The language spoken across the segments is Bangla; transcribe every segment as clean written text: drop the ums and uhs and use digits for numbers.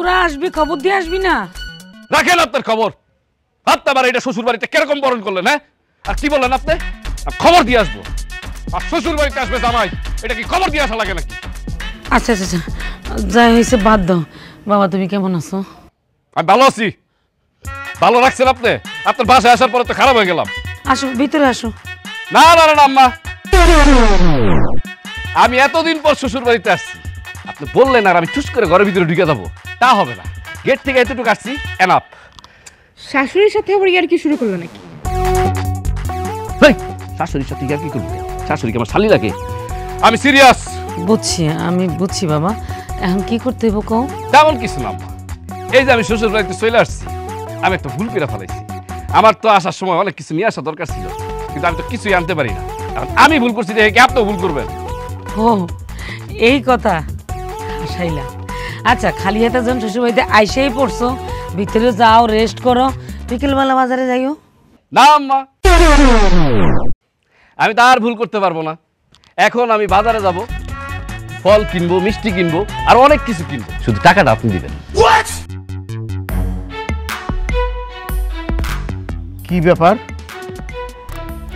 তোরা আসবি, খবর দিয়ে আসবি না? রাখেন আপনার খবর। আপনি আবার এটা শ্বশুর বাড়িতে কিরকম বরণ করলেন? হ্যাঁ, আর কি বললেন আপনি? খবর দিয়ে আসবো। আর শ্বশুর বাড়িতে আসবে জামাই, এটা কি খবর দিয়ে আসা লাগে নাকি? আচ্ছা আচ্ছা আচ্ছা, যাই হয়েছে বাদ দাও। বাবা তুমি কেমন আছো? আমি ভালো আছি। ভালো রাখছেন আপনি? আপনার বাসায় আসার পরে তো খারাপ হয়ে গেলাম। আসো, ভিতরে আসো। না না না আম্মা, আমি এতদিন পর শ্বশুর বাড়িতে আসছি, আপনি বললেন আর আমি চুস করে ঘরের ভিতরে ঢুকে যাবো, তা হবে না। গেট থেকে এতটুকু আসছি, এনাফ। শাশুড়ির সাথে আবার ইয়ার কি শুরু করলো নাকি? শাশুড়ির সাথে ইয়ার কি করবো? শাশুড়িকে আমার শালি লাগে। আমি সিরিয়াস। বুঝছি, আমি বুঝছি বাবা। এখন কি করতে হইব কও? তেমন কিছু না আম্মা, এই যে আমি শ্বশুর বাড়িতে চলে আসছি, আমি একটা ভুল করে ফেলাইছি। আমার তো আসার সময় অনেক কিছু নিয়ে আসা দরকার ছিল, কিন্তু আমি তো কিছুই আনতে পারি না। কারণ আমি ভুল করছি দেখে কি আপনিও ভুল করবেন? ও এই কথা, হাসাইলা। আচ্ছা, খালি হাতে যখন শ্বশুরবাড়িতে আইসেই পড়ছো, ভিতরে যাও, রেস্ট করো, বিকেলবেলা বাজারে যাইও। না আম্মা, আমি তো আর ভুল করতে পারবো না। এখন আমি বাজারে যাব, ফল কিনবো, মিষ্টি কিনবো, আর অনেক কিছু কিনবো। শুধু টাকাটা আপনি দিবেন। কি ব্যাপার?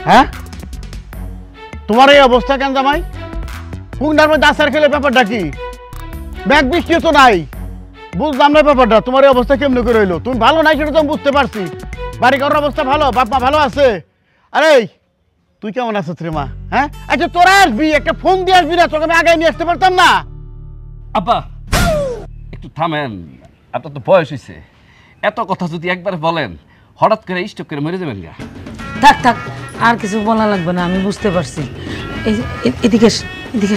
হ্যাঁ, তোমার এই অবস্থা কেন জামাই? হুন্ডার মধ্যে আচার খেলে ব্যাপারটা কি? ব্যাগ বৃষ্টি তো নাই, বুঝলাম না ব্যাপারটা। তোমার এই অবস্থা কেমন করে হইলো? তুমি ভালো নাই সেটা তো আমি বুঝতে পারছি। বাড়ি ঘরের অবস্থা ভালো, বাপ মা ভালো আছে? আরে তুই কেমন আছিস রে মা? হ্যাঁ, আচ্ছা তোরা আসবি, একটা ফোন দিয়ে আসবি না? তোকে আমি আগে নিয়ে আসতে পারতাম না? আব্বা একটু থামেন, আপনার তো বয়স হয়েছে। এত কথা যদি একবার বলেন, হঠাৎ করে স্টপ করে মরে যাবেন গা। থাক থাক, আর কিছু বলা লাগবে না, আমি বুঝতে পারছি। এদিকে এদিকে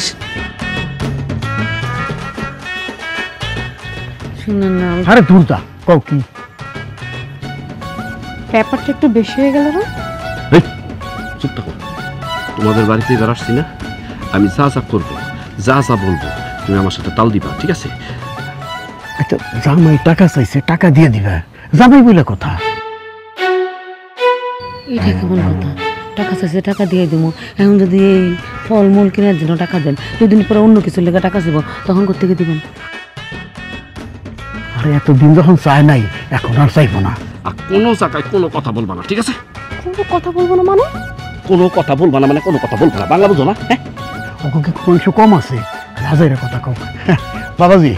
শুনেন না। আরে দূর যা, কও কি ব্যাপারটা একটু বেশি হয়ে গেল না? চুপ থাকো। তোমাদের বাড়িতে এবার আসছি না, আমি যা যা করবো, যা যা বলবো, তুমি আমার সাথে তাল দিবা, ঠিক আছে? আচ্ছা, জামাই টাকা চাইছে, টাকা দিয়ে দিবা। জামাই বলে কথা। এটা কেমন কথা? টাকা চাইছে, টাকা দিয়ে দেবো। এখন যদি এই ফলমূল কেনার জন্য টাকা দেন, দুদিন পরে অন্য কিছু লেগে টাকা দেবো, তখন কোথেকে দিবেন? আরে এতদিন যখন চায় নাই, এখন আর চাইবো না। আর কোনো জায়গায় কোনো কথা বলবা না, ঠিক আছে? কোনো কথা বলবো না মানে? কোনো কথা বলবা না মানে কোনো কথা বলবা না, বাংলা বুঝো না? হ্যাঁ, ওকে কি কোনো কম আছে? রাজাইরা কথা কও। বাবাজি,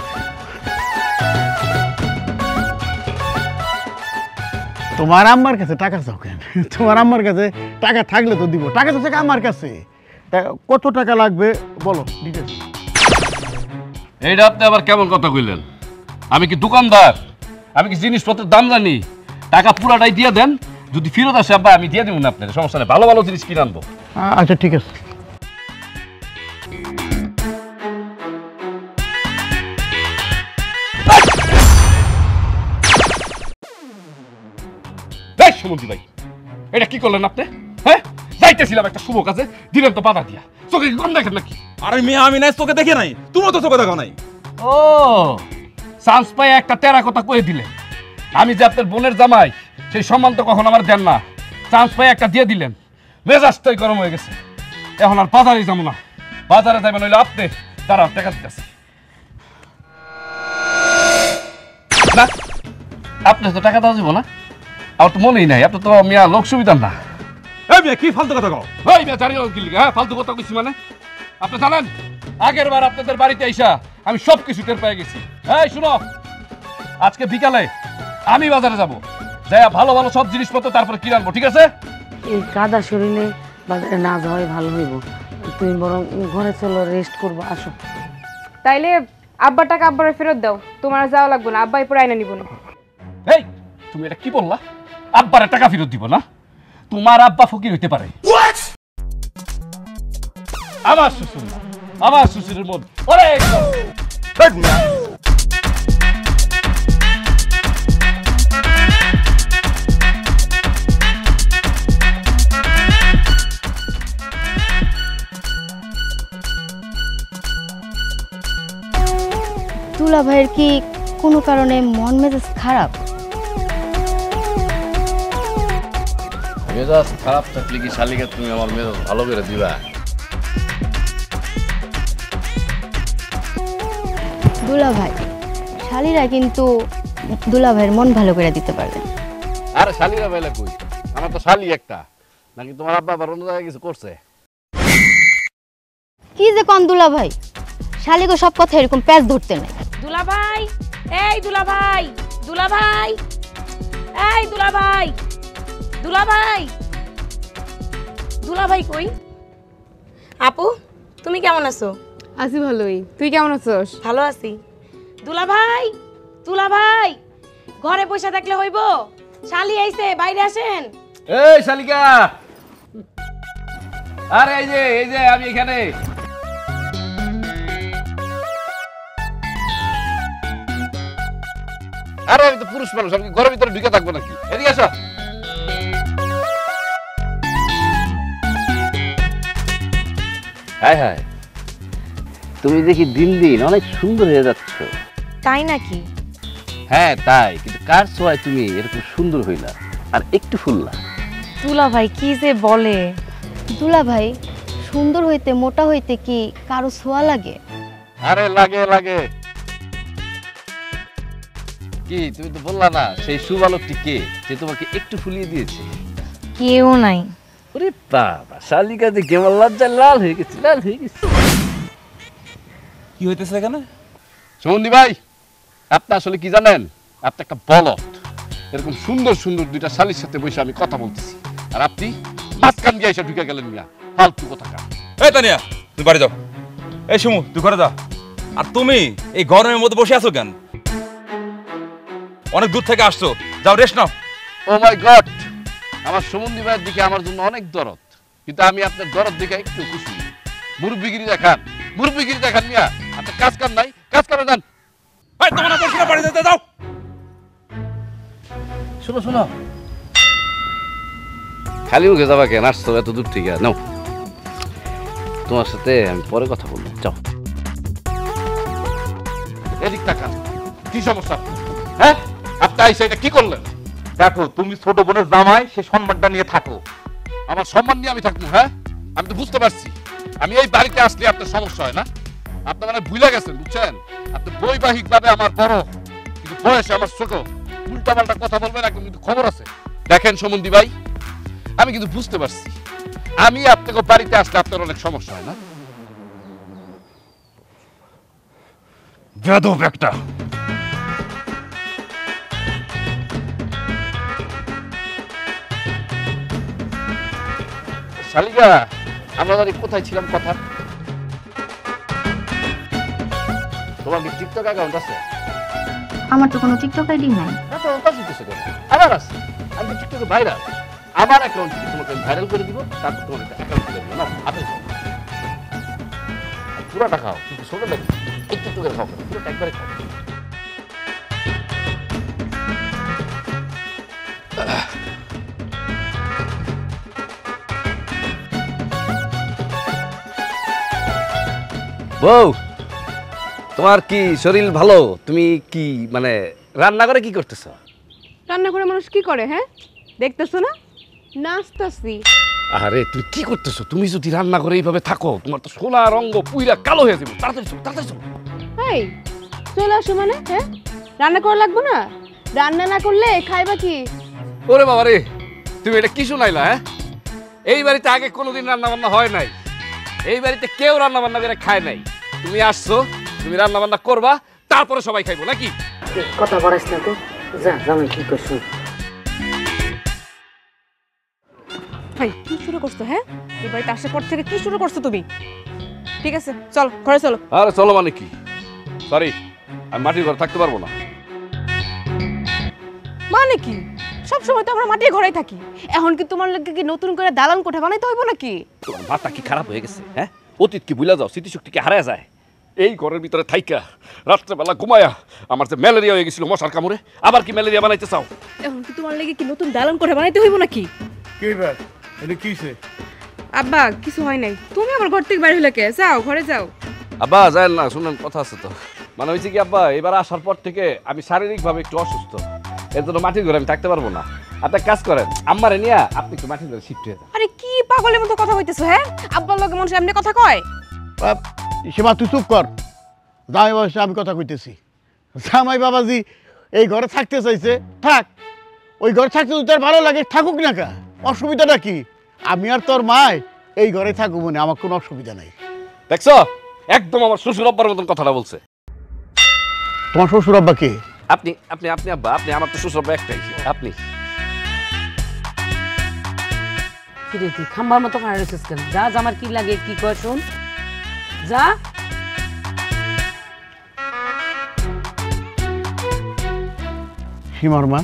তোমার আম্মার কাছে টাকা চাও কেন? তোমার আম্মার কাছে টাকা থাকলে তো দিব। টাকা তো থাকে আমার কাছে। কত টাকা লাগবে বলো, ডিটেলস। এইটা আপনি আবার কেমন কথা কইলেন? আমি কি দোকানদার? আমি কি জিনিসপত্রের দাম জানি? টাকা পুরাটাই দিয়ে দেন, যদি ফেরত আসে আব্বা আমি দিয়ে দেবো না আপনার, সমস্যা নেই। ভালো ভালো জিনিস কিনে আনবো। আচ্ছা ঠিক আছে। সুমন্তি ভাই, এটা কি করলেন আপনি? হ্যাঁ, যাইতেছিলাম একটা শুভ কাজে, দিলেন তো বাধা দিয়া। চোখে কি কম দেখেন নাকি? আরে মেয়ে, আমি নাই চোখে দেখে নাই, তুমিও তো চোখে দেখো নাই। ও চান্স পাই একটা তেরা কথা কয়ে দিলেন। আমি যে আপনার বোনের জামাই, সেই সম্মান তো কখন আমার দেন না। চান্স পাই একটা দিয়ে দিলেন, মেজাজটাই গরম হয়ে গেছে। এখন আর বাজারে যাবো না। বাজারে যাবেন হইলে আপনি, তারা টাকা দিতেছে না। আপনি তো টাকা দেওয়া যাবো না, আমার তো মনেই নাই। আপনার তো মিয়া লোক সুবিধা না। এই মেয়ে, কি ফালতু কথা কও? ওই মিয়া জানি কি লিখা? হ্যাঁ, ফালতু কথা কইছি মানে? আপনি জানেন আগের বার আপনাদের বাড়িতে আইসা আমি সব কিছু টের পেয়ে গেছি। এই শুনো, আজকে বিকালে আমি বাজারে যাব, যাই ভালো ভালো সব জিনিসপত্র তারপরে কিনে আনবো, ঠিক আছে? এই কাদা শরীরে বাজারে না যাওয়াই ভালো হইব। তুমি বরং ঘরে চলো, রেস্ট করবো, আসো। তাইলে আব্বার টাকা আব্বারে ফেরত দাও, তোমার আর যাওয়া লাগবে না, আব্বা এরপর আইনা নিব না। এই তুমি এটা কি বললা? আব্বারে টাকা ফেরত দিব না? তোমার আব্বা ফকির হইতে পারে, আমার শ্বশুর না। আমার শ্বশুরের মন অনেক। তুলা ভাইয়ের কি কোনো কারণে মন মেজাজ খারাপ? মেজাজ খারাপ থাকলে কি শালিকা তুমি আমার মেজাজ ভালো করে দিবা? দুলা ভাই, শালিরা কিন্তু দুলাভাইয়ের মন ভালো করে দিতে পারবে। আরে শালিরা বেলা কই, আমার তো শালি একটা, নাকি তোমার আব্বা আবার অন্য জায়গায় কিছু করছে? কি যে কোন দুলাভাই, শালিকে সব কথা এরকম প্যাচ ধরতে নাই। দুলাভাই, এই দুলাভাই, দুলাভাই, এই দুলাভাই, দুলাভাই, দুলাভাই কই? আপু তুমি কেমন আছো? আছি ভালোই, তুই কেমন আছোস? ভালো আছি। দুলাভাই, দুলাভাই, ঘরে বসে থাকলে হইব? শালি আইছে, বাইরে আসেন। এই শালিকা, আরে এই যে আমি এখানে। আরে আমি তো পুরুষ মানুষ, আমি কি ঘরের ভিতরে ঢুকে থাকবো নাকি? এদিকে আসো। হায় হায়, তুমি দেখি দিন দিন অনেক সুন্দর হয়ে যাচ্ছ। তাই নাকি? হ্যাঁ তাই, কিন্তু কার ছোঁয়ায় তুমি এরকম সুন্দর হইলা আর একটু ফুললা? দুলাভাই কি যে বলে। দুলাভাই, সুন্দর হইতে মোটা হইতে কি কারো ছোঁয়া লাগে? আরে লাগে লাগে। কি তুমি তো বললা না সেই সুবালকটি কে, যে তোমাকে একটু ফুলিয়ে দিয়েছে? কেউ নাই। ওরে বাবা, শালিকা যে কেমন লজ্জা লাল হয়ে গেছে, লাল হয়ে গেছে। কি হইতেছে এখানে? সুমন্দি ভাই, আপনি আসলে কি জানেন? আপনি একটা বলদ। এরকম সুন্দর সুন্দর দুইটা শালির সাথে বসে আমি কথা বলতেছি, আর আপনি মাঝখান দিয়ে এসে ঢুকে গেলেন মিয়া, ফালতু কথা কা। এই তানিয়া, তুই বাড়ি যাও। এই সুমু, তুই ঘরে যা। আর তুমি এই গরমের মধ্যে বসে আছো কেন? অনেক দূর থেকে আসছো, যাও রেস্ট নাও। ও মাই গড, আমার সুমন্দি ভাইয়ের দিকে আমার জন্য অনেক দরদ, কিন্তু আমি আপনার দরদ দিকে একটু খুশি। মুরব্বিগিরি দেখান, মুরব্বিগিরি দেখান মিয়া। আপনার কাজ কাম নাই, কাজ করে যান। এই তোমার না বলছি না বাড়ি যেতে, যাও। শোনো শোনো, খালি মুখে যাবা কেন? আসছো এত দূর থেকে, নাও তোমার সাথে আমি পরে কথা বলবো, যাও। এদিক তাকান, কি সমস্যা? হ্যাঁ, আপনি আইসা এটা কি করলেন? দেখো, তুমি ছোট বোনের জামাই, সে সম্মানটা নিয়ে থাকো। আমার সম্মান নিয়ে আমি থাকবো? হ্যাঁ, আমি তো বুঝতে পারছি আমি এই বাড়িতে আসলে আপনার সমস্যা হয় না। আপনি মানে ভুলে গেছেন, বুঝছেন? আপনি বৈবাহিক ভাবে আমার বড়, কিন্তু বয়সে আমার ছোট। উল্টা পাল্টা কথা বলবেন, একদম কিন্তু খবর আছে। দেখেন সুমন্দি ভাই, আমি কিন্তু বুঝতে পারছি আমি আপনাকে বাড়িতে আসলে আপনার অনেক সমস্যা হয় না। বেয়াদব একটা। শালিকা, আমরা জানি কোথায় ছিলাম কথা। তোমার কি টিকটক অ্যাকাউন্ট আছে? আমার তো কোনো টিকটক আইডি নাই। না তো ওটা শিখতেছো কেন? আমার আছে, আমি তো টিকটকে ভাইরাল। আমার অ্যাকাউন্ট থেকে তোমাকে ভাইরাল করে দিব, তারপর তোমার একটা অ্যাকাউন্ট খুলে দিব। না আপনি পুরোটা খাও, কিন্তু ছোট দেখো, একটু একটু করে খাও, পুরোটা একবারে খাও। বউ, তোমার কি শরীর ভালো? তুমি কি মানে রান্না করে কি করতেছো? রান্না করে মানুষ কি করে? হ্যাঁ, দেখতেছো না নাচতাছি। আরে তুই কি করতেছো? তুমি যদি রান্না করে এইভাবে থাকো, তোমার তো সোনা রঙ পুইরা কালো হয়ে যাবে। তাড়াতাড়ি চলো, তাড়াতাড়ি চলো। এই চলে আসো মানে? হ্যাঁ, রান্না করা লাগবে না? রান্না না করলে খাইবা কি? ওরে বাবা রে, তুমি এটা কি শোনাইলা? হ্যাঁ, এই বাড়িতে আগে কোনোদিন রান্না বান্না হয় নাই। এই বাড়িতে কেউ রান্না বান্না করে খায় নাই। তুমি আসছো, তুমি রান্না বান্না করবা, তারপরে সবাই খাইবো নাকি? কথা বলাস না তো, যা জামাই কি করছো? ভাই কি শুরু করছো? হ্যাঁ, এই বাড়িতে আসার পর থেকে কি শুরু করছো তুমি? ঠিক আছে, চল ঘরে চলো। আরে চলো মানে কি? সরি, আমি মাটির ঘরে থাকতে পারবো না। মানে কি? সব সময় তো আমরা মাটির ঘরেই থাকি, এখন কি তোমার লাগে কি নতুন করে দালান কোঠা বানাইতে হইব নাকি? তোমার মাথা কি খারাপ হয়ে গেছে? হ্যাঁ, অতীত কি ভুলে যাও, স্মৃতিশক্তি কি হারায় যায়? এই ঘরের ভিতরে থাইকা রাত্রেবেলা ঘুমায়া আমার যে ম্যালেরিয়া হয়ে গেছিল মশার কামড়ে, আবার কি ম্যালেরিয়া বানাইতে চাও? এখন কি তোমার লাগে কি নতুন দালান কোঠা বানাইতে হইব নাকি? কি ব্যাপার? এটা কিসে? আব্বা কিছু হয় নাই, তুমি আবার ঘর থেকে বাইরে হলে কে? যাও ঘরে যাও। আব্বা যায় না, শুনেন কথা আছে তো। মানে হয়েছে কি আব্বা, এবার আসার পর থেকে আমি শারীরিকভাবে একটু অসুস্থ, এর জন্য মাটির ঘরে আমি থাকতে পারবো না। আপনি কাজ করেন, আম্মারে নিয়ে আপনি একটু মাটির ঘরে শিফট হয়ে যান। আরে কি পাগলের মতো কথা কইতেছো? হ্যাঁ, আব্বার লগে মানুষ এমনি কথা কয়? সীমা তুই চুপ কর, দামি বয়সে আমি কথা কইতেছি। জামাই বাবাজি এই ঘরে থাকতে চাইছে, থাক। ওই ঘরে থাকতে যদি তার ভালো লাগে থাকুক না, কা অসুবিধাটা কি? আমি আর তোর মায় এই ঘরে থাকুক, মনে আমার কোনো অসুবিধা নাই। দেখছো একদম আমার শ্বশুর আব্বার মতন কথাটা বলছে। তোমার শ্বশুর আব্বা কে? আপনি আপনি আপনি আব্বা, আপনি আমার তো শ্বশুর আব্বা একটাই, আপনি। কিরে তুই খাম্বার মতো খাড়া রেছিস কেন? যা আমার কি লাগে কি কয় শোন, যা। সীমার মা,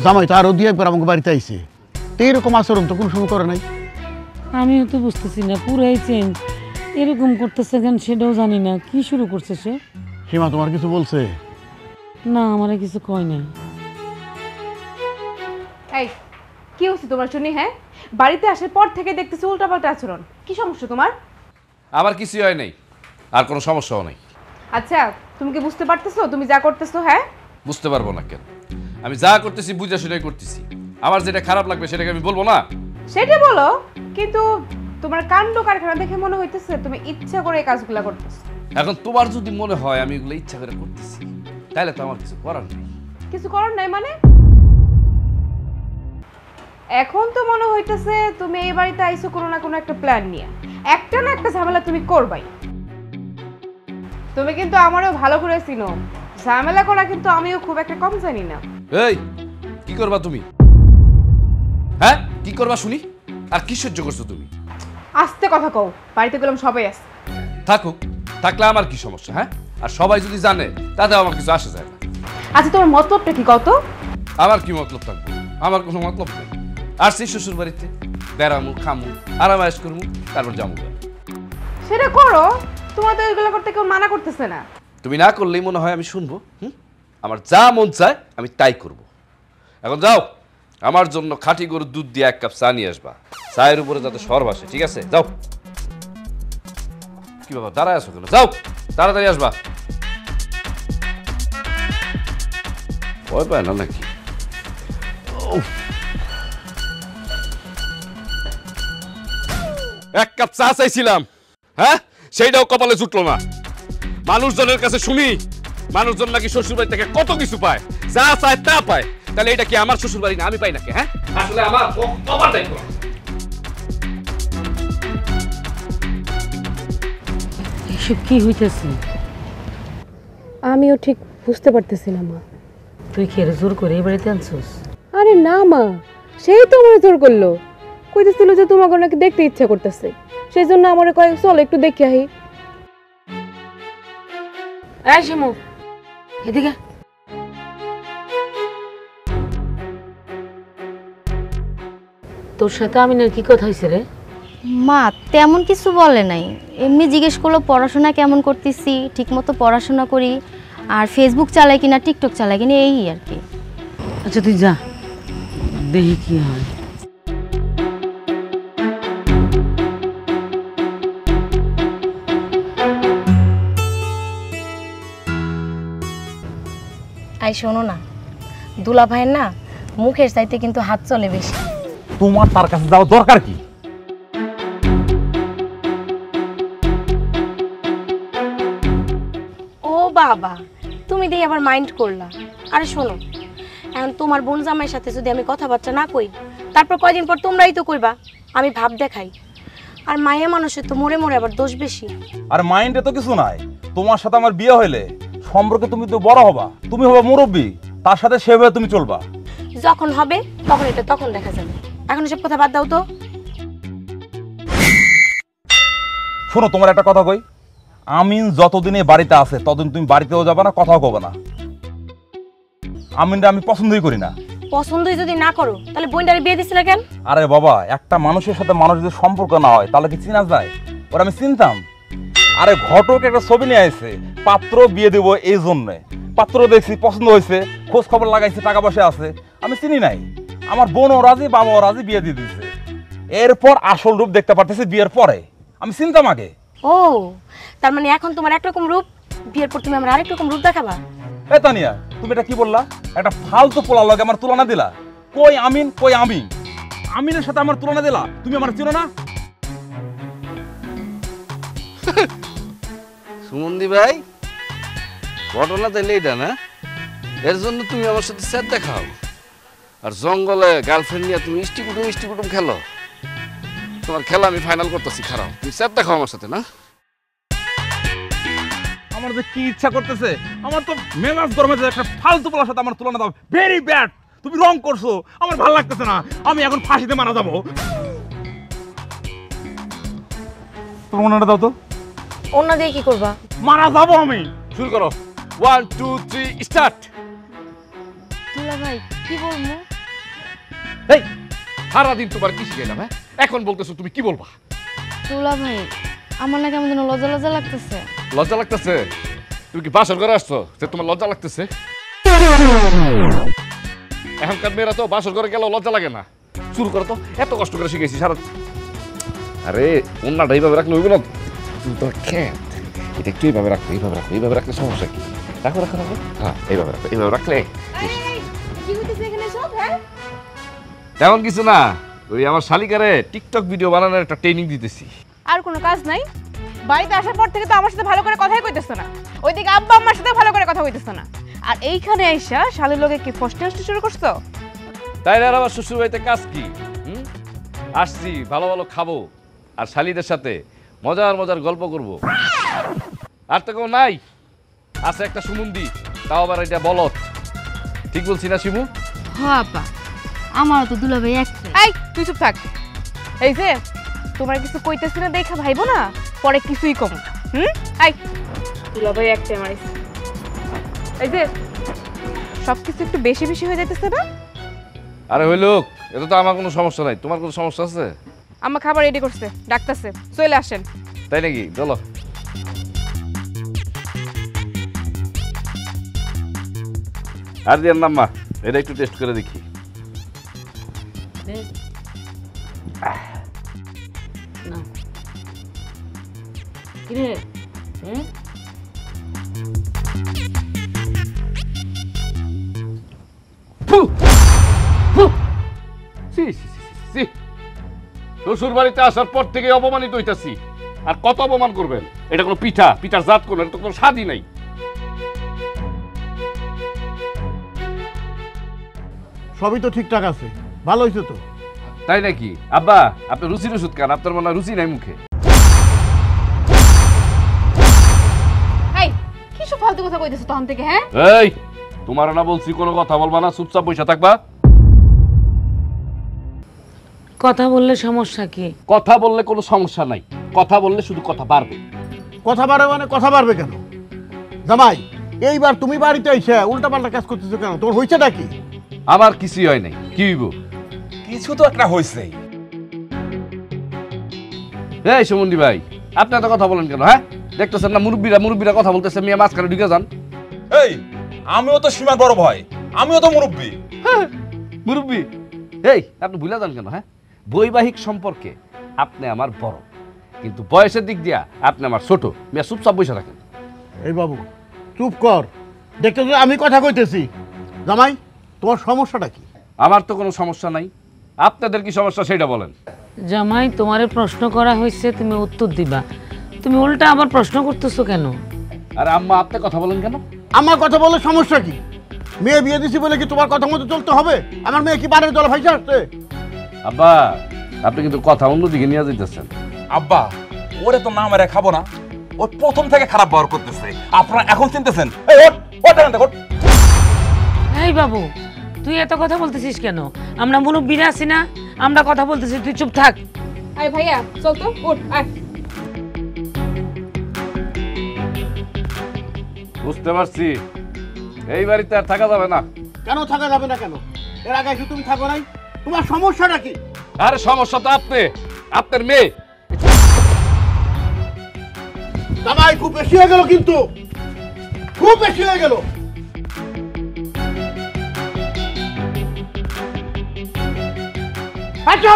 জামাই তো আরো দিয়ে একবার আমাকে বাড়িতে আইছে, তো এরকম আচরণ তো কোনো সময় করে নাই। আমিও তো বুঝতেছি না, পুরাই চেঞ্জ। এরকম করতেছে কেন সেটাও জানি না। কি শুরু করছে সে? সীমা তোমার কিছু বলছে? না, আমারে কিছু কয় নাই। এই কি হচ্ছে তোমার শুনি? হ্যাঁ, বাড়িতে আসার পর থেকে দেখতেছি উল্টাপাল্টা আচরণ। কি সমস্যা তোমার? আমার কিছুই হয় নাই, আর কোনো সমস্যাও নাই। আচ্ছা, তুমি কি বুঝতে পারতেছো তুমি যা করতেছো? হ্যাঁ, বুঝতে পারবো না কেন? আমি যা করতেছি বুঝা শুনেই করতেছি। আমার যেটা খারাপ লাগবে সেটাকে আমি বলবো না? সেটা বলো, কিন্তু তোমার কাণ্ড কারখানা দেখে মনে হইতেছে তুমি ইচ্ছা করে এই কাজগুলো করতেছো। এখন তোমার যদি মনে হয় আমি এগুলো ইচ্ছা করে করতেছি, তাহলে তো আমার কিছু করার নেই। কিছু করার নাই মানে? এখন তো মনে হইতেছে তুমি এই বাড়িতে আইছো কোনো না কোনো একটা প্ল্যান নিয়ে। একটা না একটা ঝামেলা তুমি করবাই। তুমি কিন্তু আমারও ভালো করে চিনো, ঝামেলা করা কিন্তু আমিও খুব একটা কম জানি না। এই কি করবা তুমি? হ্যাঁ কি করবা শুনি? আর কি সহ্য করছো তুমি? আস্তে কথা কও, বাড়িতে গেলাম সবাই আছে। থাকুক, থাকলে আমার কি সমস্যা? হ্যাঁ, আর সবাই যদি জানে তাতে আমার কিছু আসে যায় না। আচ্ছা, তোমার মতলবটা কি কও তো? আমার কি মতলব থাকবে? আমার কোনো মতলব নেই। আসছি শ্বশুর বাড়িতে, বেড়ামু, খামু, আরামায়েশ করমু, তারপর যাবো। সেটা করো, তোমার তো এগুলো করতে কেউ মানা করতেছে না। তুমি না করলেই মনে হয় আমি শুনবো। আমার যা মন চায় আমি তাই করব। এখন যাও, আমার জন্য খাঁটি গরুর দুধ দিয়ে 1 কাপ চা নিয়ে আসবা, চায়ের উপরে যাতে সর ভাসে। ঠিক আছে, যাও। কি বাবা দাঁড়ায় আছো কেন? যাও তাড়াতাড়ি আসবা। ভয় পায় না নাকি? 1 কাপ চা চাইছিলাম, হ্যাঁ সেইটাও কপালে জুটলো না। মানুষজনের কাছে শুনি মানুষজন নাকি শ্বশুর বাড়ি থেকে কত কিছু পায়, যা চায় তা পায়। তাহলে এটা কি আমার শ্বশুর বাড়ি না আমি পাই নাকি? হ্যাঁ, আসলে আমার কপালটাই খারাপ। এসব কি হইতেছে? আমিও ঠিক বুঝতে পারতেছি না মা। তুই কি এর জোর করে এই বাড়িতে আনছিস? আরে না মা, সেই তো আমার জোর করলো, কইতেছিল যে তোমাকে নাকি দেখতে ইচ্ছা করতেছে, সেই জন্য আমার কয় চল একটু দেখে আহি। এই শিমু, এদিকে। তোর সাথে আমিনের কি কথা হয়েছে রে? মা তেমন কিছু বলে নাই, এমনি জিজ্ঞেস করলো পড়াশোনা কেমন করতেছি, ঠিকমতো পড়াশোনা করি, আর ফেসবুক চালাই কিনা টিকটক চালাই কিনা, এই আর কি। আচ্ছা তুই যা, দেখি কি হয়। আই শোনো না, দুলা ভাইয়ের না মুখের চাইতে কিন্তু হাত চলে বেশি। তোমার তার কাছে যাওয়া দরকার কি? ও বাবা, তুমি দিয়ে আবার মাইন্ড করলা। আরে শোনো, এখন তোমার বোন জামাইয়ের সাথে যদি আমি কথাবার্তা না কই, তারপর কয়দিন পর তোমরাই তো কইবা আমি ভাব দেখাই। আর মায়া মানুষের তো মরে মরে আবার দোষ বেশি। আর মাইন্ডে তো কিছু নাই। তোমার সাথে আমার বিয়ে হইলে সম্পর্কে তুমি তো বড় হবা, তুমি হবা মুরব্বী, তার সাথে সেভাবে তুমি চলবা। যখন হবে তখন এটা তখন দেখা যাবে, এখন এসব কথা বাদ দাও তো। শোনো, তোমার একটা কথা কই, আমিন যতদিন এই বাড়িতে আছে ততদিন তুমি বাড়িতেও যাবে না, কথাও কবে না। আমিনটা আমি পছন্দই করি না। পছন্দই যদি না করো তাহলে বোনটারে বিয়ে দিছিলে কেন? আরে বাবা, একটা মানুষের সাথে মানুষ যদি সম্পর্ক না হয় তাহলে কি চিনা যায়? ওরা আমি চিনতাম? আরে ঘটক একটা ছবি নিয়ে আসছে, পাত্র বিয়ে দেবো এই জন্যে। পাত্র দেখছি পছন্দ হয়েছে, খোঁজ খবর লাগাইছে, টাকা পয়সা আছে, আমি চিনি নাই। আমার বোনও রাজি, বাবাও রাজি, বিয়ে দিয়ে দিচ্ছে। এরপর আসল রূপ দেখতে পারতেছি বিয়ের পরে, আমি চিনতাম আগে। ও, তার মানে এখন তোমার একরকম রূপ, বিয়ের পর তুমি আমার আরেক রকম রূপ দেখাবা? এ তানিয়া, তুমি এটা কি বললা? একটা ফালতু পোলা লগে আমার তুলনা দিলা। কই আমিন, কই আমি? আমিনের সাথে আমার তুলনা দিলা, তুমি আমার চিনো না? সুমন্দি ভাই, ঘটনা তাইলে এটা না, এর জন্য তুমি আমার সাথে স্যার দেখাও আর জঙ্গলে গার্লফ্রেন্ড নিয়ে তুমি ইষ্টি কুটুম খেলো। তোমার খেলা আমি ফাইনাল করতেছি, খারাপ তুমি স্যার দেখাও আমার সাথে না। আমার যে কি ইচ্ছা করতেছে, আমার তো মেজাজ গরমে যে একটা ফালতু পোলার সাথে আমার তুলনা দাও, ভেরি ব্যাড। তুমি রং করছো, আমার ভালো লাগতেছে না, আমি এখন ফাঁসিতে মারা যাবো। প্রমাণটা দাও তো। অন্য দিয়ে কি করবা? মারা যাবো আমি। শুরু করো, 1 2 3 স্টার্ট। দুলা ভাই কি বলবো? এই সারাদিন তোমার কি শিখাইলাম? হ্যাঁ, এখন বলতেছো তুমি কি বলবা? দুলা ভাই আমার না কেমন যেন লজ্জা লজ্জা লাগতেছে। লজ্জা লাগতেছে? তুমি কি বাসর ঘরে আসছো যে তোমার লজ্জা লাগতেছে? এখনকার মেয়েরা তো বাসর ঘরে গেলেও লজ্জা লাগে না। শুরু করো তো, এত কষ্ট করে শিখেছি সারা। আরে অন্যটা এইভাবে রাখলে হইব না, তুমি তো খেত এটা একটু এইভাবে রাখো, এইভাবে রাখলে সমস্যা কি? রাখো রাখো রাখো, হ্যাঁ এইভাবে রাখো, এইভাবে রাখলে তেমন কিছু না। ওই আমার শালিকারে টিকটক ভিডিও বানানোর একটা ট্রেনিং দিতেছি। আর কোনো কাজ নাই? বাড়িতে আসার পর থেকে তো আমার সাথে ভালো করে কথাই কইতেছ না, ওইদিকে আব্বা আম্মার সাথে ভালো করে কথা কইতেছ না, আর এইখানে আইসা শালীর লগে কি ফস্টে শুরু করছো? তাই আর আমার শ্বশুর বাড়িতে কাজ কি? আসছি ভালো ভালো খাবো আর শালিদের সাথে মজার মজার গল্প করব। আর তো কেউ নাই, আছে একটা সুমন্দি, তাও আবার এটা বলত। ঠিক বলছি না শিমু? হ্যাঁ আপা, আমারও তো দুলা ভাই একটা। এই তুই চুপ থাক। এই যে তোমার কিছু কইতেছি না দেখা ভাইবো না, পরে কিছুই কম। এই দুলাভাই একটাই মারিস। এই যে সবকিছু একটু বেশি বেশি হয়ে যাইতেছে না? আরে হইল, এটা তো আমার কোনো সমস্যা নাই, তোমার কোনো সমস্যা আছে? আমার খাবার রেডি করছে, ডাকতেছে, চলে আসেন। তাই নাকি? চলো। আর দিয়ার নাম্মা, এটা একটু টেস্ট করে দেখি। না কিরে শ্বশুর বাড়িতে আসার পর থেকে অপমানিত হইতাছি। আর কত অপমান করবেন? এটা কোনো পিঠার জাত কোনো, এটা তো কোনো স্বাদই নাই। সবই তো ঠিকঠাক আছে, ভালো হয়েছে তো। তাই নাকি? আব্বা আপনি রুচির ওষুধ খান, আপনার মনে হয় রুচি নাই মুখে। এই কি সব ফালতু কথা কইতেছ তখন থেকে? হ্যাঁ এই তোমার না বলছি কোনো কথা বলবা না, চুপচাপ বসে থাকবা। কথা বললে সমস্যা কি? কথা বললে কোনো সমস্যা নাই, কথা বললে শুধু কথা বাড়বে। কথা বাড়বে মানে কথা বাড়বে কেন? জামাই এইবার তুমি বাড়িতে এসে উল্টাপাল্টা কাজ করতেছো কেন? তোমার হয়েছেটা কি? আমার কিছুই হয় নাই। কি হইব? কিছু তো একটা হয়েছে। এই সুমন্দি ভাই, আপনি এত কথা বলেন কেন? হ্যাঁ, দেখতেছেন না মুরব্বীরা কথা বলতেছে, মিয়া মাঝখানে ঢুকে যান। এই আমিও তো সীমার বড় ভাই, আমিও তো মুরব্বী। মুরব্বী এই আপনি ভুলে যান কেন? হ্যাঁ, বৈবাহিক সম্পর্কে আপনি আমার বড়, কিন্তু বয়সের দিক দিয়া আপনি আমার ছোট। মিয়া চুপচাপ বসে থাকেন। এই বাবু চুপ কর, দেখতেছো আমি কথা কইতেছি। জামাই তোমার সমস্যাটা কি? আমার তো কোনো সমস্যা নাই, আপনাদের কি সমস্যা সেটা বলেন। জামাই তোমারে প্রশ্ন করা হয়েছে, তুমি উত্তর দিবা, তুমি উল্টা আবার প্রশ্ন করতেছো কেন? আরে আম্মা আপনি কথা বলেন কেন? আমার কথা বলে সমস্যা কি? মেয়ে বিয়ে দিছি বলে কি তোমার কথা মতো চলতে হবে? আমার মেয়ে কি বাড়ির দলে ভাইসা আসছে? আব্বা আপনি কিন্তু কথা অন্যদিকে নিয়ে যেতেছেন। আব্বা ওরে তো না মেরে খাবো না, ও প্রথম থেকে খারাপ ব্যবহার করতেছে, আপনারা এখন চিনতেছেন। এই ওঠ ওঠ এখান থেকে ওঠ। এই বাবু তুই এত কথা বলতেছিস কেন? আমরা মুরব্বীরা আছি না, আমরা কথা বলতেছি, তুই চুপ থাক। আয় ভাইয়া চল তো, উঠ আয়। বুঝতে পারছি, এই বাড়িতে আর থাকা যাবে না। কেন থাকা যাবে না কেন? এর আগে কি তুমি থাকো নাই? তোমার সমস্যাটা কি? আরে সমস্যা তো আপনি, আপনার মেয়ে। জামাই খুব বেশি হয়ে গেল, কিন্তু খুব বেশি হয়ে গেল। আচ্ছা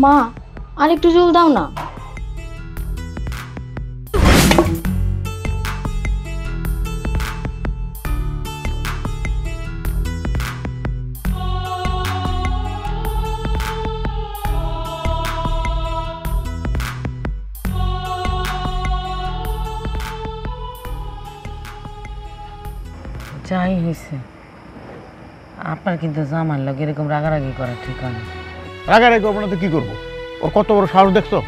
মা আর একটু জল দাও না। যাই হয়েছে, আপনার কিন্তু জামার লোক এরকম রাগারাগি করা ঠিক হয় না। রাগারাগি করবো না তো কি করবো? ওর কত বড় সাহস দেখছো?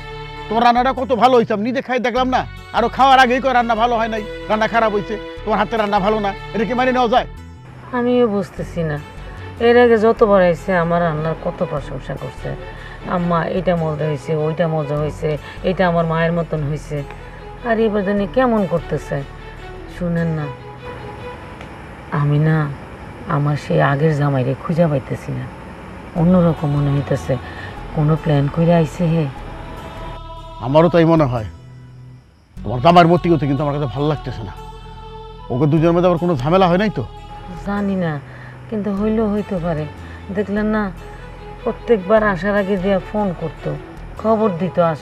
তোমার রান্নাটা কত ভালো হয়েছে, আমি নিজে খাই দেখলাম না। আরো খাওয়ার আগেই কয় রান্না ভালো হয় নাই, রান্না খারাপ হয়েছে, তোমার হাতে রান্না ভালো না, এটা কি মানে নেওয়া যায়? আমিও বুঝতেছি না, এর আগে যতবার এসে আমার রান্নার কত প্রশংসা করছে, আম্মা এটা মজা হয়েছে, ওইটা মজা হয়েছে, এটা আমার মায়ের মতন হয়েছে। আর এবার জানি কেমন করতেছে। শুনেন না, আমি না আমার সেই আগের জামাইরে খুঁজে পাইতেছি না, অন্যরকম মনে হইতেছে। কোনো প্ল্যান করে আইছে হে? আমারও তাই মনে হয়। তোমার জামার মতি হতে কিন্তু আমার কাছে ভালো লাগতেছে না। ওকে দুজনের মধ্যে আবার কোনো ঝামেলা হয় নাই তো? জানি না, কিন্তু হইলেও হইতে পারে। দেখলেন না, প্রত্যেকবার আসার আগে দিয়া ফোন করতো, খবর দিত আস,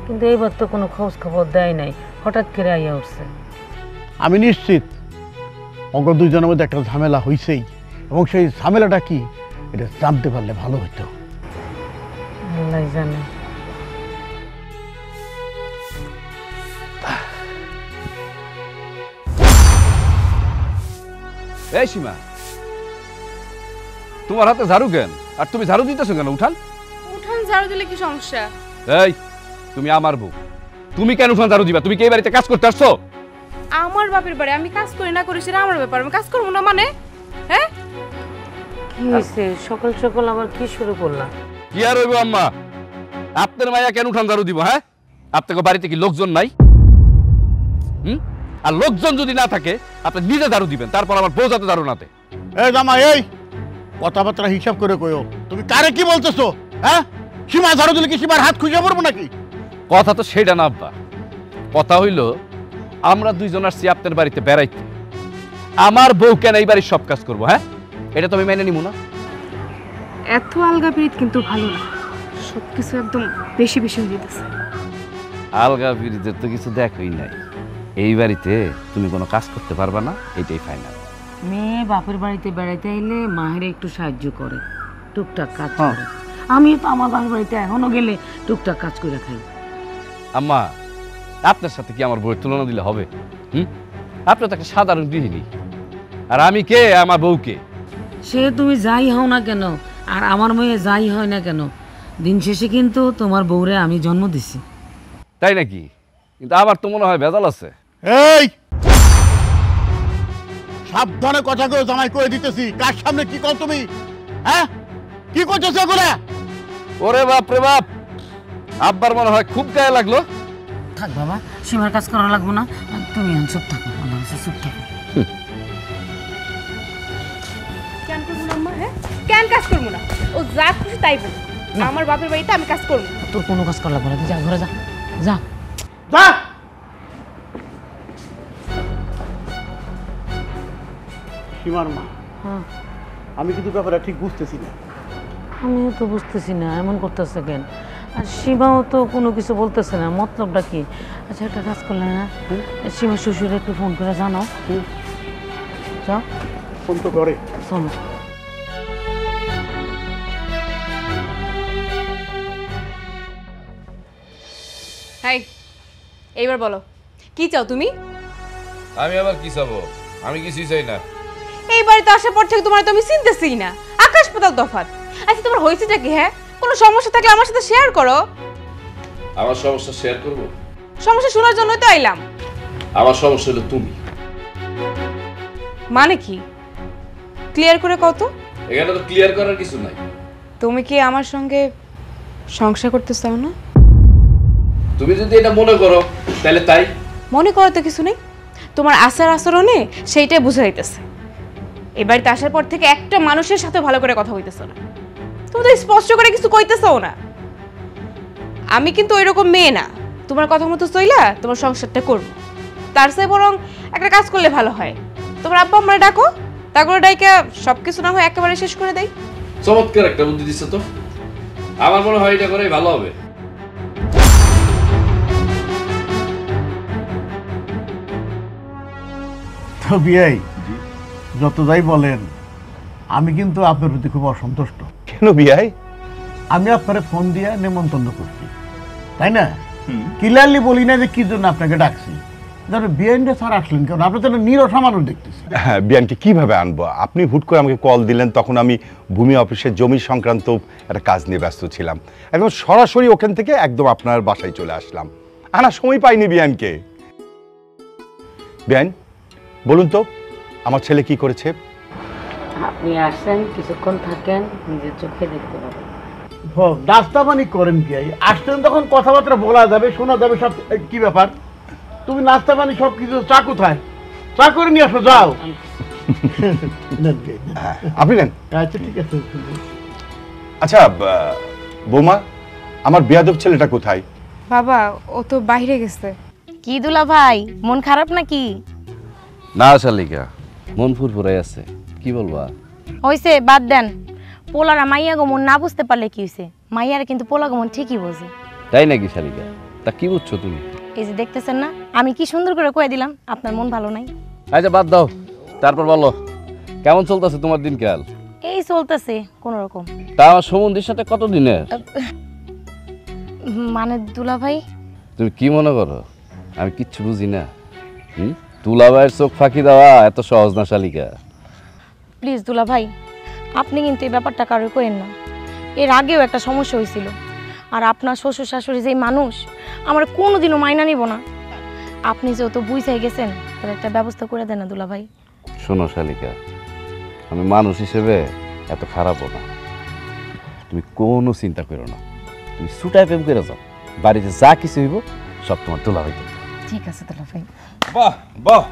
কিন্তু এইবার তো কোনো খোঁজ খবর দেয় নাই, হঠাৎ করে আইয়া উঠছে। আমি নিশ্চিত ওকে দুজনের মধ্যে একটা ঝামেলা হয়েছেই, এবং সেই ঝামেলাটা কি এটা জানতে পারলে ভালো হতো। আল্লাহ জানে। এই সীমা, তোমার হাতে ঝাড়ু কেন? আর তুমি ঝাড়ু দিতেছো কেন? উঠান উঠান ঝাড়ু দিলে কি সমস্যা? এই, তুমি আমার বউ, তুমি কেন উঠান ঝাড়ু দিবা? তুমি কি এই বাড়িতে কাজ করতে আসছো? আমার বাপের বাড়ি, আমি কাজ করি না করি সেটা আমার ব্যাপার, আমি কাজ করবো না মানে? হ্যাঁ, কি হয়েছে? সকাল সকাল আবার কি শুরু করলাম? কি আর হইব আম্মা, আপনার মায়া কেন উঠান ঝাড়ু দিব? হ্যাঁ, আপনাকে বাড়িতে কি লোকজন নাই? আর লোকজন যদি না থাকে আপনি নিজে ঝাড়ু দিবেন, তারপর আমার বউ যাতে ঝাড়ু নাতে। এই জামা, এই কথাবার্তা হিসাব করে কইও। তুমি কারে কি বলতেছো? হ্যাঁ, সীমা ঝাড়ু দিলে কি সীমার হাত খুঁজে পড়বো নাকি? কথা তো সেটা না আব্বা, কথা হইল আমরা দুইজন আসছি আপনার বাড়িতে বেড়াইতে, আমার বউ কেন এই বাড়ির সব কাজ করবো? হ্যাঁ, এটা তো আমি মেনে নিব না। এত আলগা পিরিত কিন্তু ভালো না, সবকিছু একদম বেশি বেশি হয়ে যেতেছে। আলগা বিরিজের তো কিছু দেখই নাই, এই বাড়িতে তুমি কোনো কাজ করতে পারবা না, এটাই ফাইনাল। মেয়ে বাপের বাড়িতে বেড়াইতে আইলে মায়ের একটু সাহায্য করে, টুকটাক কাজ করে। আমিও তো আমার বাপের বাড়িতে এখনো গেলে টুকটাক কাজ করে খাই। আম্মা, আপনার সাথে কি আমার বউয়ের তুলনা দিলে হবে? আপনি তো একটা সাধারণ গৃহিণী, আর আমি কে? আমার বউকে। সে তুমি যাই হও না কেন, আর আমার মেয়ে যাই হয় না কেন, দিন শেষে কিন্তু তোমার বউরে আমি জন্ম দিছি। তাই নাকি? কিন্তু আমার তো মনে হয় ভেজাল আছে। এই সাবধানে কথা কই, জামাই কই দিতেছি। কার সামনে কি কও তুমি? হ্যাঁ, কি করতেছ এগুলা? ওরে বাপ রে বাপ, আব্বার মনে হয় খুব গায়ে লাগলো। থাক বাবা, সীমার কাজ করা লাগবো না, তুমি এখন চুপ থাকো, আল্লাহ চুপ থাকো। কেন করবো না আম্মা? হ্যাঁ, কেন কাজ করবো না? ও যা খুশি তাই বল, আমার বাপের বাড়িতে আমি কাজ করবো না। তোর কোনো কাজ করা লাগবো না, তুই যা ঘরে যা, যা যা। সীমার মা, হ্যাঁ, আমি কিন্তু ব্যাপারটা ঠিক বুঝতেছি না। আমিও তো বুঝতেছি না এমন করতেছে কেন, আর সীমাও তো কোনো কিছু বলতেছে না, মতলবটা কি? আচ্ছা, একটা কাজ করলে না, সীমা শ্বশুরে একটু ফোন করে জানাও। যা, ফোন তো করে। চলো। হাই, এইবার বলো কি চাও তুমি? আমি আবার কি চাবো? আমি কিছুই চাই না। এই বাড়িতে আসার পর থেকে তোমার তো আমি চিনতেছি না, আকাশ পাতাল তফাৎ। আচ্ছা, তোমার হয়েছেটা কি? হ্যাঁ, কোনো সমস্যা থাকলে আমার সাথে শেয়ার করো। আমার সমস্যা শেয়ার করবো? সমস্যা শোনার জন্যই তো আইলাম। আমার সমস্যা হলো তুমি। মানে কি? ক্লিয়ার করে কত। এখানে তো ক্লিয়ার করার কিছু নাই। তুমি কি আমার সঙ্গে সংসার করতে চাও না? তুমি যদি এটা মনে করো তাহলে তাই। মনে করো তো কিছু নেই, তোমার আচার আচরণে সেইটাই বুঝে যাইতেছে। এই বাড়িতে আসার পর থেকে একটা মানুষের সাথে ভালো করে কথা হইতেছো না, তুমি তো স্পষ্ট করে কিছু কইতেছো না। আমি কিন্তু ওইরকম মেয়ে না, তোমার কথা মতো চইলা তোমার সংসারটা করবো। তার চেয়ে বরং একটা কাজ করলে ভালো হয়, তোমার আব্বা আম্মারে ডাকো, তারপরে ডাইকা সবকিছু না হয় একেবারে শেষ করে দেয়। চমৎকার একটা বুদ্ধি দিচ্ছ তো, আমার মনে হয় এটা করেই ভালো হবে। তো বিয়াই, যত যাই বলেন, আমি কিন্তু আপনার প্রতি খুব অসন্তুষ্ট। কেন বিয়াই? আমি আপনারে ফোন দিয়ে নেমন্তন্ন করছি, তাই না? ক্লিয়ারলি বলি না যে কি জন্য আপনাকে ডাকছি। বিআইনটা স্যার আসলেন কেন? আপনি তো নিরস মানুষ দেখতেছি। হ্যাঁ, বিয়ানকে কিভাবে আনবো? আপনি হুট করে আমাকে কল দিলেন, তখন আমি ভূমি অফিসের জমি সংক্রান্ত একটা কাজ নিয়ে ব্যস্ত ছিলাম। একদম সরাসরি ওখান থেকে একদম আপনার বাসায় চলে আসলাম। আনার সময় পাইনি বিয়ানকে। বিয়ান, বলুন তো আমার ছেলে কি করেছে? আপনি আসেন, কিছুক্ষণ থাকেন, নিজের চোখে দেখতে পাবেন। নাস্তা পানি করেন কি? আসছেন তখন কথাবার্তা বলা যাবে, শোনা যাবে সব। কি ব্যাপার, তুমি নাস্তা পানি সব কিছু, চা কোথায়? চা করে নিয়ে আসো, যাও। আপনি নেন। আচ্ছা ঠিক আছে। আচ্ছা বৌমা, আমার বেয়াদব ছেলেটা কোথায়? বাবা ও তো বাইরে গেছে। কি দুলা ভাই, মন খারাপ নাকি? না শালিকা, মন ফুরফুরাই আছে। কি বলবা? হইছে, বাদ দেন। পোলারা মাইয়া গো মন না বুঝতে পারলে কি হইছে? মাইয়ারা কিন্তু পোলা গো মন ঠিকই বোঝে। তাই নাকি শালিকা? তা কি বুঝছো তুমি? এই যে দেখতেছেন না, আমি কি সুন্দর করে কয়ে দিলাম আপনার মন ভালো নাই। আচ্ছা বাদ দাও, তারপর বলো কেমন চলতেছে তোমার দিনকাল? এই চলতেছে কোন রকম। তা আমার সমুদ্রের সাথে কত দিনের? মানে দুলা ভাই, তুমি কি মনে করো আমি কিচ্ছু বুঝি না? তুলাবাইয়ের চোখ ফাঁকি দেওয়া এত সহজ না শালিকা। প্লিজ দুলা ভাই, আপনি কিন্তু এই ব্যাপারটা কারো করেন না। এর আগেও একটা সমস্যা হয়েছিল, আর আপনার শ্বশুর শাশুড়ি যেই মানুষ, আমার কোনোদিনও মাইনা নিব না। আপনি যেহেতু বুঝাই গেছেন, তাহলে একটা ব্যবস্থা করে দেন না দুলা ভাই। শোনো শালিকা, আমি মানুষ হিসেবে এত খারাপও না। তুমি কোনো চিন্তা করো না, তুমি ছুটায় প্রেম করে যাও। বাড়িতে যা কিছু হইব সব তোমার তোলা হইতে। ঠিক আছে দুলা ভাই। বাহ বাহ,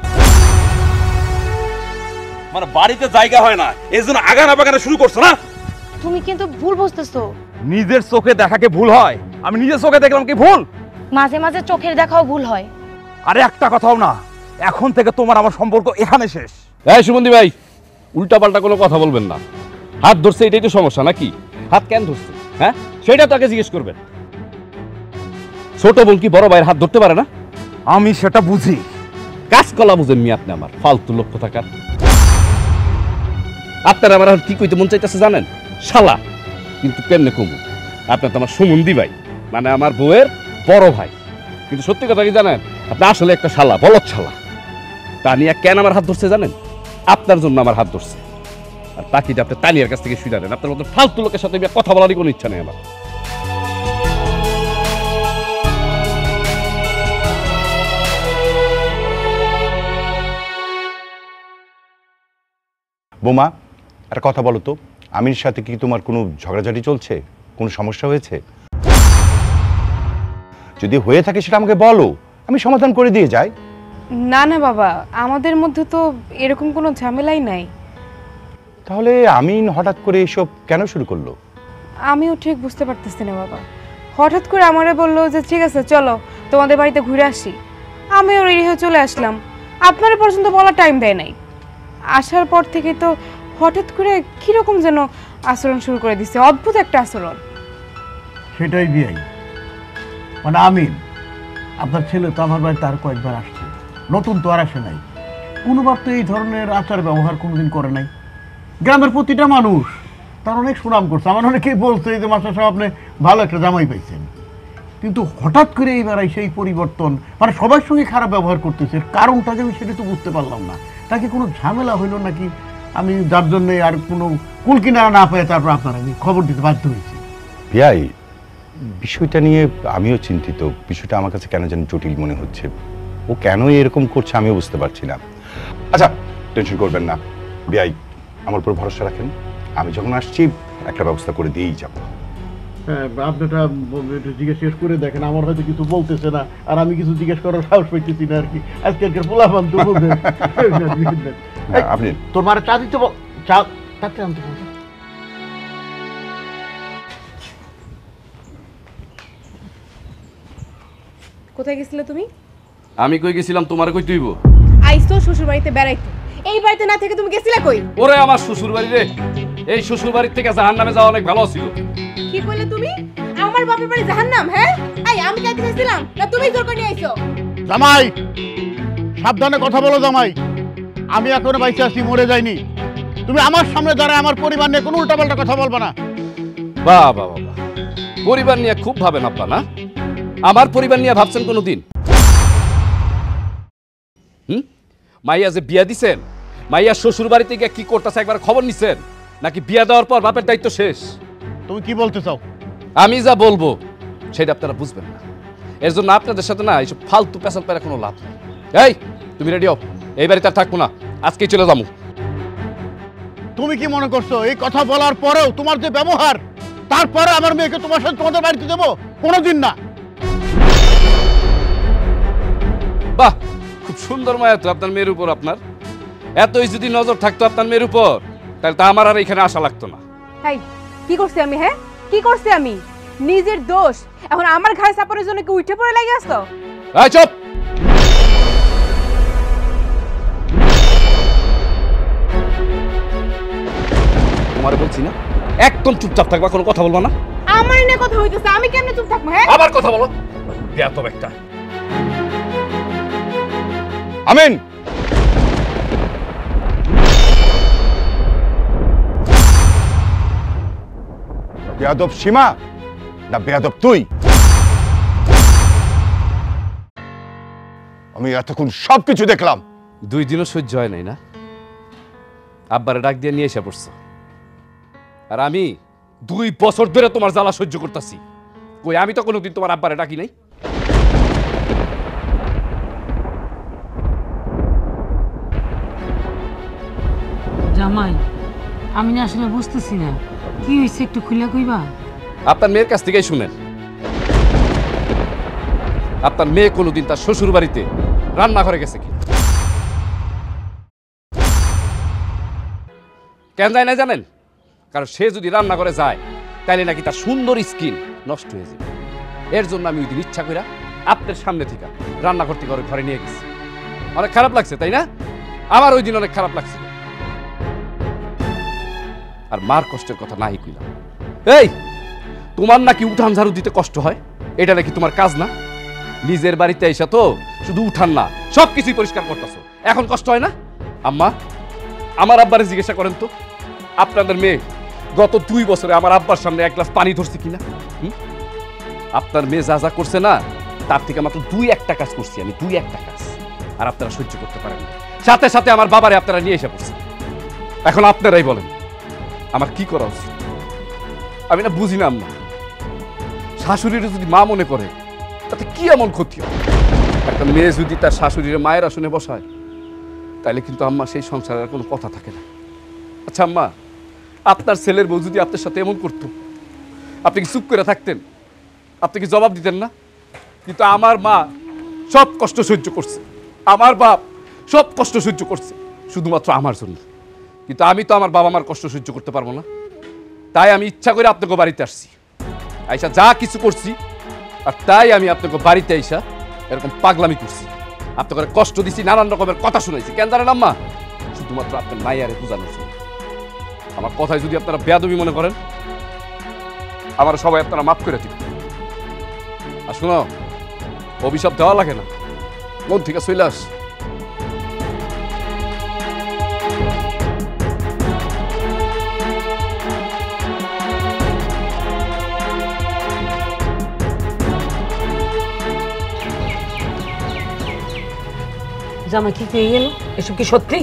মানে বাড়িতে জায়গা হয় না এই জন্য আগানা বাগানা শুরু করছো না? তুমি কিন্তু ভুল বুঝতেছো। নিজের চোখে দেখাকে ভুল হয়? আমি নিজের চোখে দেখলাম কি ভুল? মাঝে মাঝে চোখের দেখাও ভুল হয়। আরে একটা কথাও না, এখন থেকে তোমার আমার সম্পর্ক এখানে শেষ। এই সুমন্দি ভাই, উল্টা পাল্টা কোনো কথা বলবেন না। হাত ধরছে এটাই তো সমস্যা নাকি? হাত কেন ধরছে, হ্যাঁ সেটা তাকে জিজ্ঞেস করবেন। ছোট বোন কি বড় ভাইয়ের হাত ধরতে পারে না? আমি সেটা বুঝি। কাজকলা বুঝেন মি আপনি আমার ফালতু লক্ষ্য থাকার। আপনার আমার আর কি কইতে মন চাইতেছে জানেন? শালা। কিন্তু কেমনে কমু? আপনার তো আমার সুমন্দি ভাই, মানে আমার বউয়ের বড় ভাই। কিন্তু সত্যি কথা কি জানেন? আপনি আসলে একটা শালা, বলদ শালা। তানিয়া কেন আমার হাত ধরছে জানেন? আপনার জন্য আমার হাত ধরছে। আর বাকিটা আপনি তানিয়ার কাছ থেকে শুনে নেন। আপনার মতো ফালতু লোকের সাথে কথা বলারই কোনো ইচ্ছা নেই আমার। বোমা, একটা কথা বলো তো, আমির সাথে কি তোমার কোনো ঝগড়াঝাটি চলছে? কোনো সমস্যা হয়েছে? যদি হয়ে থাকে সেটা আমাকে বলো, আমি সমাধান করে দিয়ে যাই। না না বাবা, আমাদের মধ্যে তো এরকম কোনো ঝামেলাই নাই। তাহলে আমিন হঠাৎ করে এসব কেন শুরু করলো? আমিও ঠিক বুঝতে পারতেছি না বাবা। হঠাৎ করে আমারে বললো যে ঠিক আছে চলো তোমাদের বাড়িতে ঘুরে আসি। আমিও রেডি হয়ে চলে আসলাম। আপনারা পর্যন্ত বলা টাইম দেয় নাই। আসার পর থেকে তো হঠাৎ করে কিরকম যেন আচরণ শুরু করে দিচ্ছে, অদ্ভুত একটা আচরণ। সেটাই বিয়াই, মানে আমিন আপনার ছেলে তো আমার বাড়িতে আর কয়েকবার আসছে, নতুন তো আর আসে নাই। কোনোবার তো এই ধরনের আচার ব্যবহার কোনোদিন করে নাই। গ্রামের প্রতিটা মানুষ তার অনেক সুনাম করছে, আমার অনেকেই বলছে যে মাস্টার সাহেব আপনি ভালো একটা জামাই পাইছেন। কিন্তু হঠাৎ করে এইবার সেই পরিবর্তন, মানে সবার সঙ্গে খারাপ ব্যবহার করতেছে, কারণটা যে আমি সেটা তো বুঝতে পারলাম না। তাকে কোনো ঝামেলা হইল নাকি, আমি যার জন্যে আর কোনো কুল কিনারা না পাই তারপর আপনার আমি খবর দিতে বাধ্য হয়েছি। ভাই, বিষয়টা নিয়ে আমিও চিন্তিত। বিষয়টা আমার কাছে কেন যেন জটিল মনে হচ্ছে। ও কেন এরকম করছে আমিও বুঝতে পারছি না। আচ্ছা টেনশন করবেন না বিয়াই, আমার উপর ভরসা রাখেন। আমি যখন আসছি একটা ব্যবস্থা করে দিয়েই যাব। হ্যাঁ, আপনারটা একটু জিজ্ঞেস করে দেখেন, আমার হয়তো কিছু বলতেছে না, আর আমি কিছু জিজ্ঞেস করার সাহস পাইতেছি না আর কি। আজকালকার পোলাপান তো বলবেন। আপনি তোর মারা চা দিতে বল, চা তাতে আনতে বল। কোথায় গেছিলে তুমি? আমি কই গেছিলাম তোমারে কই তুইব? আইসো শ্বশুর বাড়িতে বেড়াইতে। এই বাড়িতে না থেকে তুমি গেছিলে কই? ওরে আমার শ্বশুর বাড়ি রে, এই শ্বশুর বাড়ির থেকে জাহান্নামে যাওয়া অনেক ভালো ছিল। কি কইলে তুমি? আমার বাপের বাড়ি জাহান্নাম? হ্যাঁ, এই আমি যাইতে চাইছিলাম না তুমি জোর করে নিয়ে আইছো? জামাই সাবধানে কথা বলো জামাই, আমি এখনো বাইসে আছি, মরে যাইনি। তুমি আমার সামনে দাঁড়ায় আমার পরিবার নিয়ে কোনো উল্টাপাল্টা কথা বলবা না। বাহ বাহ বাহ, পরিবার নিয়ে খুব ভাবেন আপা না? আমার পরিবার নিয়ে ভাবছেন কোনোদিন? মাইয়া যে বিয়া দিছেন, মাইয়া শ্বশুর বাড়িতে গিয়ে কি করতেছে একবার খবর নিছেন, নাকি বিয়া দেওয়ার পর বাপের দায়িত্ব শেষ? তুমি কি বলতে চাও? আমি যা বলবো সেটা আপনারা বুঝবেন না। এর জন্য আপনাদের সাথে না এইসব ফালতু পেশাল পেরা কোনো লাভ নেই। এই তুমি রেডি হও, এই বাড়িতে আর থাকবো না, আজকেই চলে যাবো। তুমি কি মনে করছো এই কথা বলার পরেও তোমার যে ব্যবহার, তারপরে আমার মেয়েকে তোমার সাথে তোমাদের বাড়িতে দেবো? কোনোদিন না। বাহ, খুব সুন্দর মায়া তো আপনার মেয়ের উপর। আপনার এতই যদি নজর থাকতো আপনার মেয়ের উপর, তাহলে তো আমার আর এখানে আসা লাগতো না। এই কি করছি আমি? হ্যাঁ কি করছি আমি? নিজের দোষ এখন আমার ঘাড়ে চাপানোর জন্য কি উঠে পড়ে লাগে আসতো? এই চুপ! তোমার বলছি না একদম চুপচাপ থাকবা, কোনো কথা বলবা না। আমার নিয়ে কথা হইতেছে, আমি কেমনে চুপ থাকবো? হ্যাঁ আবার কথা বলো, বেয়াদব একটা। আমিন, বেয়াদব সীমা না বেয়াদব তুই? আমি এতক্ষণ সবকিছু দেখলাম। 2 দিনও সহ্য হয় নাই না? আব্বারে ডাক দিয়ে নিয়ে এসে পড়ছো, আর আমি 2 বছর ধরে তোমার জ্বালা সহ্য করতেছি। কই আমি তো কোনোদিন তোমার আব্বারে ডাকি নাই। জামাই, আমি না আসলে বুঝতেছি না কি হয়েছে, একটু খুলে কইবা? আপনার মেয়ের কাছ থেকেই শুনেন। আপনার মেয়ে কোনোদিন তার শ্বশুর বাড়িতে রান্নাঘরে গেছে কি? কেন যায় না জানেন? কারণ সে যদি রান্নাঘরে যায় তাহলে নাকি তার সুন্দর স্কিন নষ্ট হয়ে যাবে। এর জন্য আমি ওই দিন ইচ্ছা করে আপনার সামনে থেকে রান্নাঘর থেকে ঘরে নিয়ে গেছি। অনেক খারাপ লাগছে তাই না? আমার ওই দিন অনেক খারাপ লাগছে। আর মার কষ্টের কথা নাই কইলাম। এই তোমার নাকি উঠান ঝাড়ু দিতে কষ্ট হয়, এটা নাকি তোমার কাজ না? নিজের বাড়িতে এসে তো শুধু উঠান না সবকিছুই পরিষ্কার করতেছো, এখন কষ্ট হয় না? আম্মা, আমার আব্বারে জিজ্ঞাসা করেন তো, আপনাদের মেয়ে গত 2 বছরে আমার আব্বার সামনে 1 গ্লাস পানি ধরছে কিনা? আপনার মেয়ে যা যা করছে না, তার থেকে মাত্র 2-1টা কাজ করছি আমি, 2-1টা কাজ, আর আপনারা সহ্য করতে পারেন না। সাথে সাথে আমার বাবারে আপনারা নিয়ে এসে পড়ছেন। এখন আপনারাই বলেন আমার কি করা উচিত? আমি না বুঝি না আম্মা, শাশুড়ির যদি মা মনে করে তাতে কি এমন ক্ষতি হয়? একটা মেয়ে যদি তার শাশুড়ির মায়ের আসনে বসায় তাহলে কিন্তু আম্মা সেই সংসারের কোনো কথা থাকে না। আচ্ছা আম্মা, আপনার ছেলের বউ যদি আপনার সাথে এমন করতো, আপনি কি চুপ করে থাকতেন? আপনি কি জবাব দিতেন না? কিন্তু আমার মা সব কষ্ট সহ্য করছে, আমার বাপ সব কষ্ট সহ্য করছে শুধুমাত্র আমার জন্য। কিন্তু আমি তো আমার বাবা মার কষ্ট সহ্য করতে পারবো না, তাই আমি ইচ্ছা করে আপনাকে বাড়িতে আসছি, আইসা যা কিছু করছি, আর তাই আমি আপনাকে বাড়িতে আইসা এরকম পাগলামি করছি, আপনাকে কষ্ট দিছি, নানান রকমের কথা শুনাইছি। কেন জানেন আম্মা? শুধুমাত্র আপনার মাইয়ারে বোঝানোর জন্য। আমার কথায় যদি আপনারা বেয়াদবি মনে করেন, আমার সবাই আপনারা মাফ করে দিন। আর শোনো, অভিশাপ দেওয়া লাগে না, মন থেকে চলে আস। জামাই কি পেয়ে গেল? এসব কি সত্যি?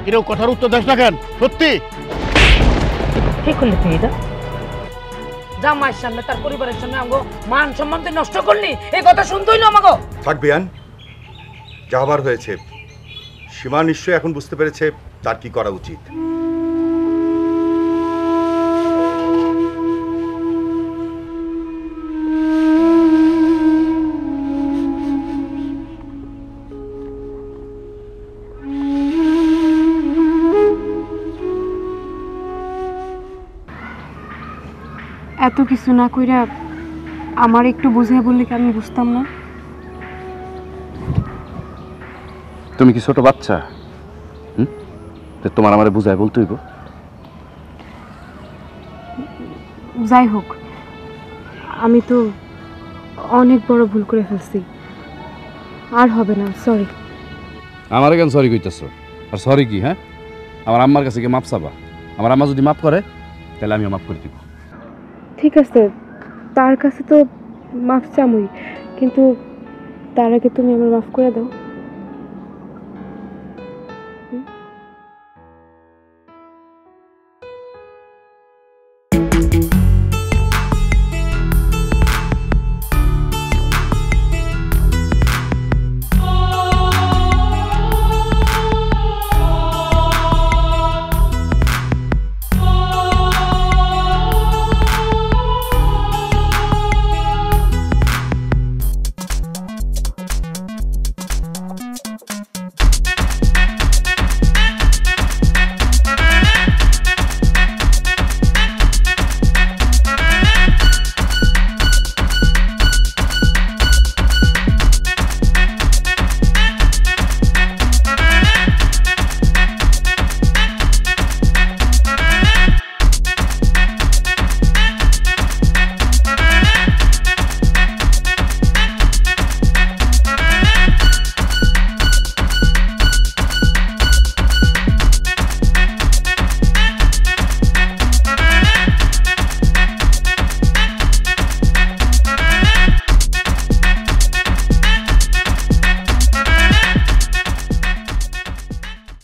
এরকম কথার উত্তর দেশ না কেন? সত্যি কি করলি তুই এটা? জামাইয়ের সামনে, তার পরিবারের সামনে আমগো মান সম্মান তুই নষ্ট করলি, এই কথা শুনতে হইলো আমাগো। থাক বিয়ান, যা হবার হয়েছে। সীমা নিশ্চয়ই এখন বুঝতে পেরেছে তার কি করা উচিত। এত কিছু না কইরা আমার একটু বুঝিয়ে বললি কি আমি বুঝতাম না? তুমি কি ছোট বাচ্চা? তোমার আমারে বুঝায় বলতে হইব? যাই হোক, আমি তো অনেক বড় ভুল করে ফেলছি, আর হবে না, সরি। আমার কেন সরি কইতেছো? আর সরি কি? হ্যাঁ, আমার আম্মার কাছে গিয়ে মাপ চাবা। আমার আম্মা যদি মাফ করে তাহলে আমিও মাফ করে দিব। ঠিক আছে, তার কাছে তো মাফ চামই, কিন্তু তার আগে তুমি আমার মাফ করে দাও।